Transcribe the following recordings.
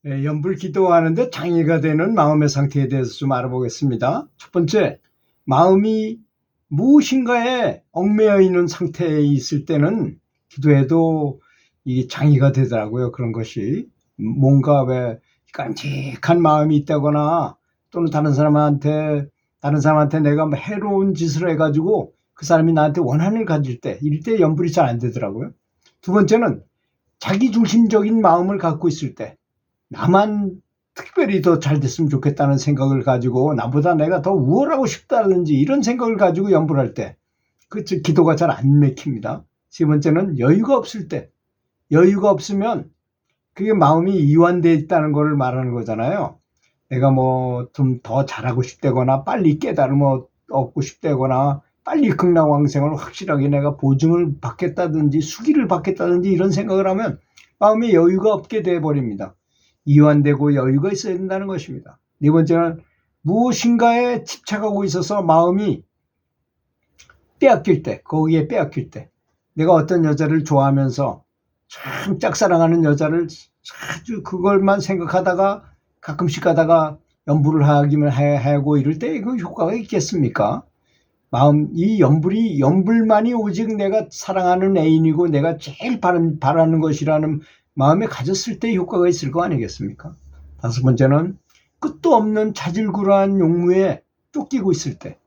연불 기도하는데 장애가 되는 마음의 상태에 대해서 좀 알아보겠습니다. 첫 번째, 마음이 무엇인가에 얽매여 있는 상태에 있을 때는 기도해도 이 장애가 되더라고요. 그런 것이 뭔가 왜 깜찍한 마음이 있다거나 또는 다른 사람한테 내가 뭐 해로운 짓을 해가지고 그 사람이 나한테 원한을 가질 때, 이럴 때 연불이 잘 안 되더라고요. 두 번째는 자기 중심적인 마음을 갖고 있을 때, 나만 특별히 더 잘 됐으면 좋겠다는 생각을 가지고 나보다 내가 더 우월하고 싶다든지 이런 생각을 가지고 연불할 때 기도가 잘 안 맥힙니다. 세 번째는 여유가 없을 때, 여유가 없으면 그게 마음이 이완되어 있다는 걸 말하는 거잖아요. 내가 뭐 좀 더 잘하고 싶다거나 빨리 깨달음을 얻고 싶다거나 빨리 극락왕생을 확실하게 내가 보증을 받겠다든지 수기를 받겠다든지 이런 생각을 하면 마음에 여유가 없게 돼버립니다. 이완되고 여유가 있어야 된다는 것입니다. 네 번째는 무엇인가에 집착하고 있어서 마음이 빼앗길 때, 거기에 빼앗길 때, 내가 어떤 여자를 좋아하면서 참 짝사랑하는 여자를 아주 그걸만 생각하다가 가끔씩 가다가 연불을 하고 이럴 때 그 효과가 있겠습니까? 이 연불만이 오직 내가 사랑하는 애인이고 내가 제일 바라는 것이라는 마음에 가졌을 때 효과가 있을 거 아니겠습니까? 다섯 번째는 끝도 없는 자질구레한 용무에 쫓기고 있을 때,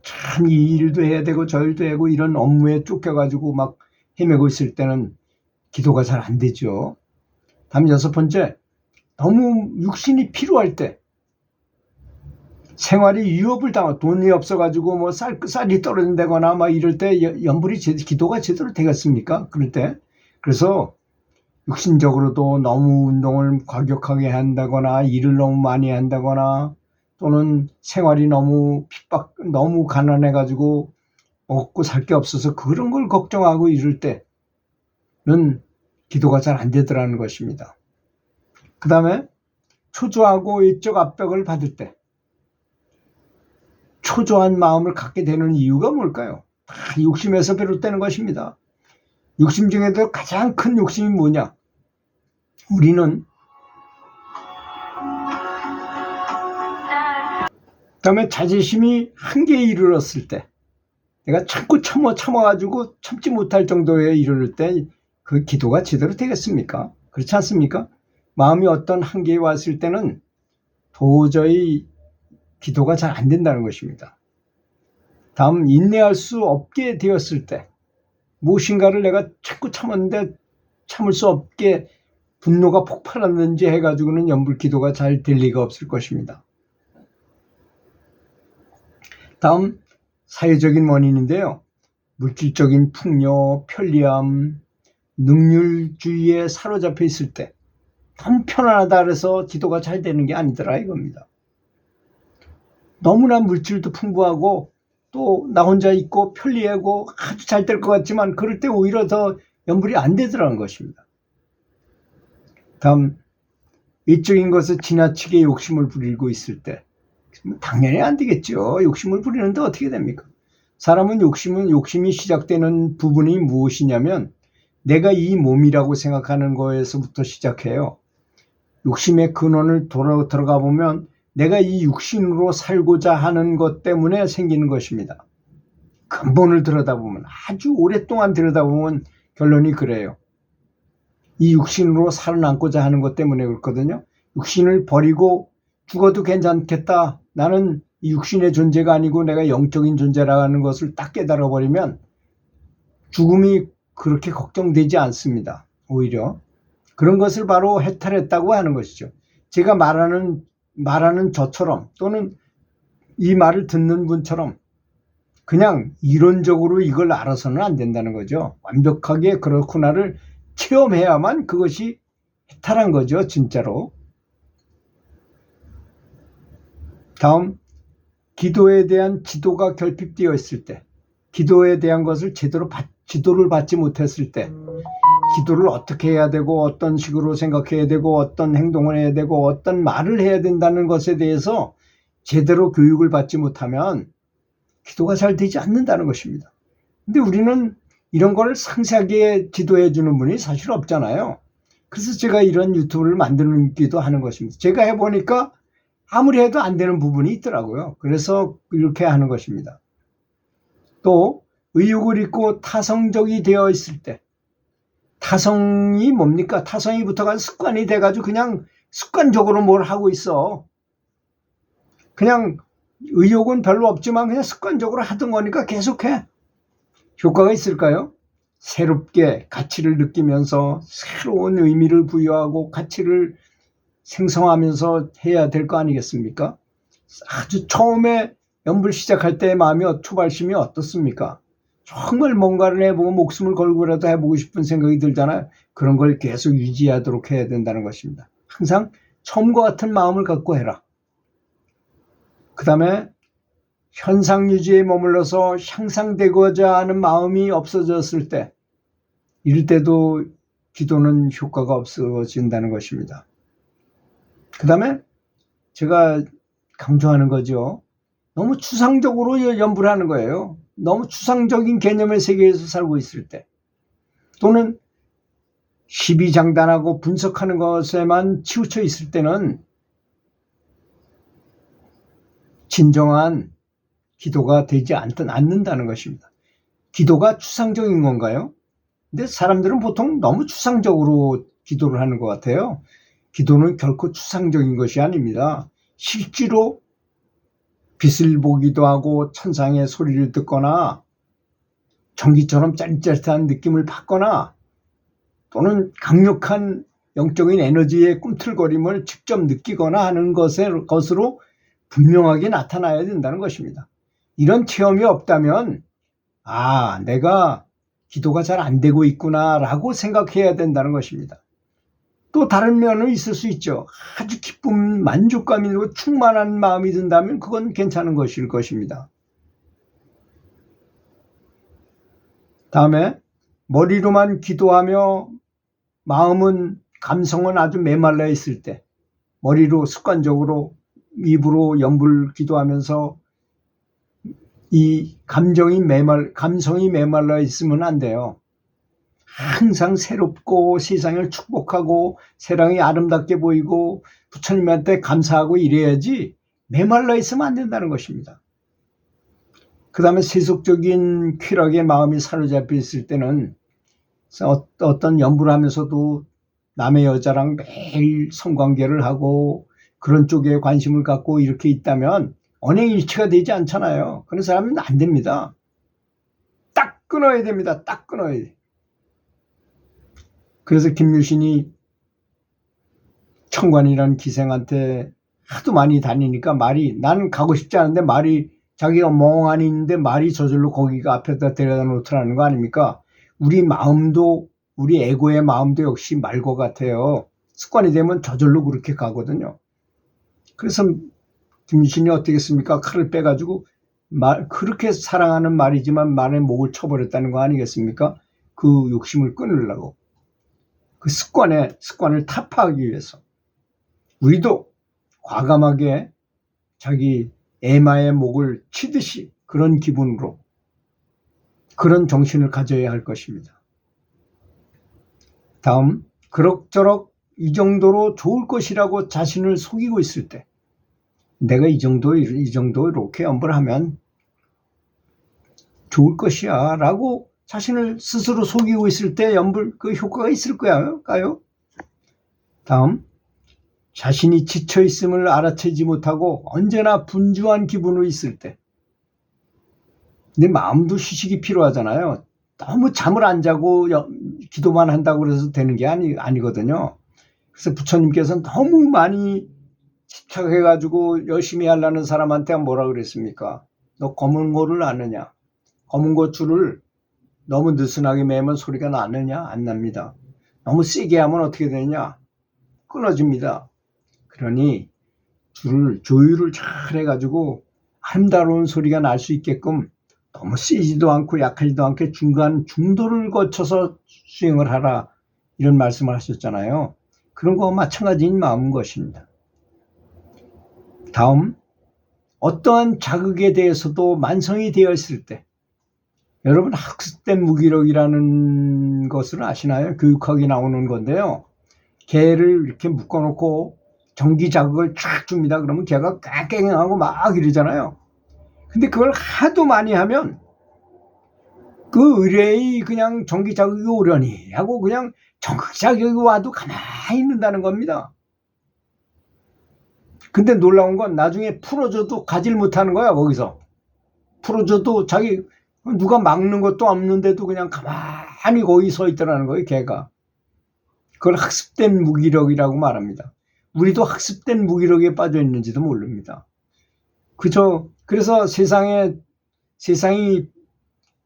참 이 일도 해야 되고 저 일도 하고 이런 업무에 쫓겨가지고 막 헤매고 있을 때는 기도가 잘 안 되죠. 다음 여섯 번째, 너무 육신이 필요할 때, 생활이 위협을 당하고 돈이 없어가지고 뭐 쌀이 떨어진다거나 막 이럴 때 기도가 제대로 되겠습니까? 그럴 때. 그래서 육신적으로도 너무 운동을 과격하게 한다거나 일을 너무 많이 한다거나 또는 생활이 너무 너무 가난해가지고 먹고 살 게 없어서 그런 걸 걱정하고 이럴 때는 기도가 잘 안 되더라는 것입니다. 그 다음에 초조하고 외적 압박을 받을 때, 초조한 마음을 갖게 되는 이유가 뭘까요? 다 욕심에서 비롯되는 것입니다. 욕심 중에도 가장 큰 욕심이 뭐냐? 우리는 그다음에 자제심이 한계에 이르렀을 때, 내가 참아가지고 참지 못할 정도에 이르를 때 그 기도가 제대로 되겠습니까? 그렇지 않습니까? 마음이 어떤 한계에 왔을 때는 도저히 기도가 잘 안 된다는 것입니다. 다음, 인내할 수 없게 되었을 때, 무엇인가를 내가 자꾸 참았는데 참을 수 없게 분노가 폭발하는지 해가지고는 연불 기도가 잘 될 리가 없을 것입니다. 다음, 사회적인 원인인데요. 물질적인 풍요, 편리함, 능률주의에 사로잡혀 있을 때 너무 편안하다 그래서 기도가 잘 되는 게 아니더라 이겁니다. 너무나 물질도 풍부하고 또 나 혼자 있고 편리하고 아주 잘 될 것 같지만 그럴 때 오히려 더 연불이 안 되더라는 것입니다. 다음, 외적인 것에 지나치게 욕심을 부리고 있을 때 당연히 안 되겠죠. 욕심을 부리는데 어떻게 됩니까? 사람은 욕심이 시작되는 부분이 무엇이냐면 내가 이 몸이라고 생각하는 거에서부터 시작해요. 욕심의 근원을 들어가 보면 내가 이 육신으로 살고자 하는 것 때문에 생기는 것입니다. 근본을 들여다보면, 아주 오랫동안 들여다보면 결론이 그래요. 이 육신으로 살아남고자 하는 것 때문에 그렇거든요. 육신을 버리고 죽어도 괜찮겠다. 나는 이 육신의 존재가 아니고 내가 영적인 존재라는 것을 딱 깨달아 버리면 죽음이 그렇게 걱정되지 않습니다. 오히려 그런 것을 바로 해탈했다고 하는 것이죠. 제가 말하는 저처럼 또는 이 말을 듣는 분처럼 그냥 이론적으로 이걸 알아서는 안 된다는 거죠. 완벽하게 그렇구나를 체험해야만 그것이 해탈한 거죠, 진짜로. 다음, 기도에 대한 지도가 결핍되어 있을 때, 기도에 대한 것을 지도를 받지 못했을 때, 기도를 어떻게 해야 되고 어떤 식으로 생각해야 되고 어떤 행동을 해야 되고 어떤 말을 해야 된다는 것에 대해서 제대로 교육을 받지 못하면 기도가 잘 되지 않는다는 것입니다. 근데 우리는 이런 걸 상세하게 지도해 주는 분이 사실 없잖아요. 그래서 제가 이런 유튜브를 만들기도 하는 것입니다. 제가 해보니까 아무리 해도 안 되는 부분이 있더라고요. 그래서 이렇게 하는 것입니다. 또 의욕을 잃고 타성적이 되어 있을 때, 타성이 뭡니까? 타성이 붙어가지고 습관이 돼가지고 그냥 습관적으로 뭘 하고 있어. 그냥 의욕은 별로 없지만 그냥 습관적으로 하던 거니까 계속해. 효과가 있을까요? 새롭게 가치를 느끼면서 새로운 의미를 부여하고 가치를 생성하면서 해야 될 거 아니겠습니까? 아주 처음에 연불 시작할 때의 마음이 초발심이 어떻습니까? 정말 뭔가를 해보고 목숨을 걸고라도 해보고 싶은 생각이 들잖아요. 그런 걸 계속 유지하도록 해야 된다는 것입니다. 항상 처음과 같은 마음을 갖고 해라. 그 다음에 현상 유지에 머물러서 향상되고자 하는 마음이 없어졌을 때, 이럴 때도 기도는 효과가 없어진다는 것입니다. 그 다음에 제가 강조하는 거죠. 너무 추상적으로 연불을 하는 거예요. 너무 추상적인 개념의 세계에서 살고 있을 때, 또는 시비장단하고 분석하는 것에만 치우쳐 있을 때는 진정한 기도가 되지 않는다는 것입니다. 기도가 추상적인 건가요? 근데 사람들은 보통 너무 추상적으로 기도를 하는 것 같아요. 기도는 결코 추상적인 것이 아닙니다. 실제로 빛을 보기도 하고 천상의 소리를 듣거나 전기처럼 짜릿짜릿한 느낌을 받거나 또는 강력한 영적인 에너지의 꿈틀거림을 직접 느끼거나 하는 것으로 분명하게 나타나야 된다는 것입니다. 이런 체험이 없다면 내가 기도가 잘 안 되고 있구나 라고 생각해야 된다는 것입니다. 또 다른 면은 있을 수 있죠. 아주 기쁨, 만족감이고 충만한 마음이 든다면 그건 괜찮은 것일 것입니다. 다음에 머리로만 기도하며 감성은 아주 메말라 있을 때, 머리로 습관적으로 입으로 연불 기도하면서 이 감성이 메말라 있으면 안 돼요. 항상 새롭고 세상을 축복하고 세상이 아름답게 보이고 부처님한테 감사하고 이래야지 메말라 있으면 안 된다는 것입니다. 그 다음에 세속적인 쾌락에 마음이 사로잡혀 있을 때는 어떤 연불을 하면서도 남의 여자랑 매일 성관계를 하고 그런 쪽에 관심을 갖고 이렇게 있다면 언행일치가 되지 않잖아요. 그런 사람은 안 됩니다. 딱 끊어야 됩니다. 딱 끊어야 돼. 그래서 김유신이 청관이라는 기생한테 하도 많이 다니니까 나는 가고 싶지 않은데 자기가 멍하니 있는데 말이 저절로 거기가 앞에다 데려다 놓더라는 거 아닙니까? 우리 에고의 마음도 역시 말과 같아요. 습관이 되면 저절로 그렇게 가거든요. 그래서 김유신이 어떻게 했습니까? 칼을 빼가지고 그렇게 사랑하는 말이지만 말에 목을 쳐버렸다는 거 아니겠습니까? 그 욕심을 끊으려고. 그 습관을 타파하기 위해서. 우리도 과감하게 자기 에마의 목을 치듯이 그런 기분으로, 그런 정신을 가져야 할 것입니다. 다음, 그럭저럭 이 정도로 좋을 것이라고 자신을 속이고 있을 때, 내가 이 정도 이렇게 연불을 하면 좋을 것이야 라고 자신을 스스로 속이고 있을 때 연불 그 효과가 있을까요? 다음, 자신이 지쳐 있음을 알아채지 못하고 언제나 분주한 기분으로 있을 때, 내 마음도 휴식이 필요하잖아요. 너무 잠을 안 자고 기도만 한다고 해서 되는 게 아니거든요. 그래서 부처님께서는 너무 많이 집착해가지고 열심히 하려는 사람한테 뭐라 그랬습니까? 너 검은 고를 아느냐? 검은 고줄을 너무 느슨하게 매면 소리가 나느냐? 안 납니다. 너무 세게 하면 어떻게 되느냐? 끊어집니다. 그러니 줄을 조율을 잘 해가지고 아름다운 소리가 날 수 있게끔 너무 세지도 않고 약하지도 않게 중도를 거쳐서 수행을 하라, 이런 말씀을 하셨잖아요. 그런 거와 마찬가지인 마음인 것입니다. 다음, 어떠한 자극에 대해서도 만성이 되어 있을 때, 여러분 학습된 무기력이라는 것을 아시나요? 교육학이 나오는 건데요. 개를 이렇게 묶어놓고 전기 자극을 쫙 줍니다. 그러면 개가 깽깽하고 막 이러잖아요. 근데 그걸 하도 많이 하면 그 의뢰의 그냥 전기 자극이 오려니 하고 그냥 전기 자극이 와도 가만히 있는다는 겁니다. 근데 놀라운 건 나중에 풀어줘도 가지를 못하는 거야. 거기서 풀어줘도 자기 누가 막는 것도 없는데도 그냥 가만히 거기 서 있더라는 거예요. 개가. 그걸 학습된 무기력이라고 말합니다. 우리도 학습된 무기력에 빠져 있는지도 모릅니다. 그래서 세상이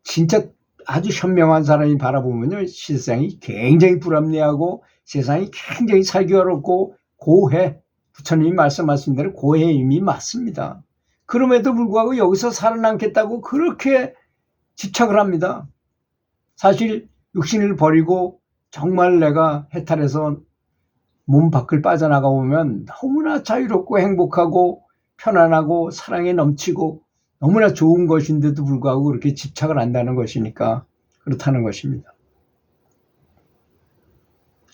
진짜 아주 현명한 사람이 바라보면요, 세상이 굉장히 불합리하고 세상이 굉장히 살기 어렵고 고해, 부처님이 말씀하신 대로 고해의 의미 맞습니다. 그럼에도 불구하고 여기서 살아남겠다고 그렇게 집착을 합니다. 사실 육신을 버리고 정말 내가 해탈해서 몸 밖을 빠져나가 보면 너무나 자유롭고 행복하고 편안하고 사랑에 넘치고 너무나 좋은 것인데도 불구하고 그렇게 집착을 한다는 것이니까 그렇다는 것입니다.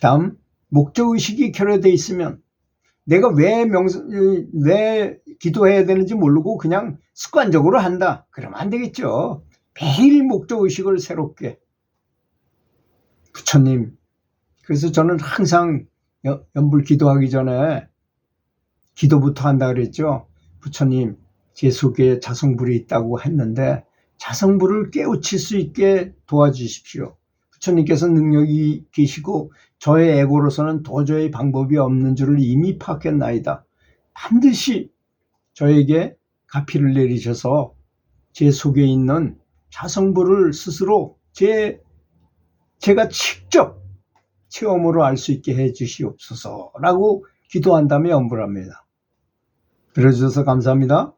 다음, 목적의식이 결여되어 있으면 내가 왜 기도해야 되는지 모르고 그냥 습관적으로 한다. 그러면 안 되겠죠. 매일 목적의식을 새롭게. 부처님, 그래서 저는 항상 연불 기도하기 전에 기도부터 한다 그랬죠. 부처님, 제 속에 자성불이 있다고 했는데 자성불을 깨우칠 수 있게 도와주십시오. 부처님께서 능력이 계시고 저의 에고로서는 도저히 방법이 없는 줄을 이미 파악했나이다. 반드시 저에게 가피를 내리셔서 제 속에 있는 자성불을 스스로 제가 직접 체험으로 알 수 있게 해 주시옵소서라고 기도한 다음에 연불합니다. 들어주셔서 감사합니다.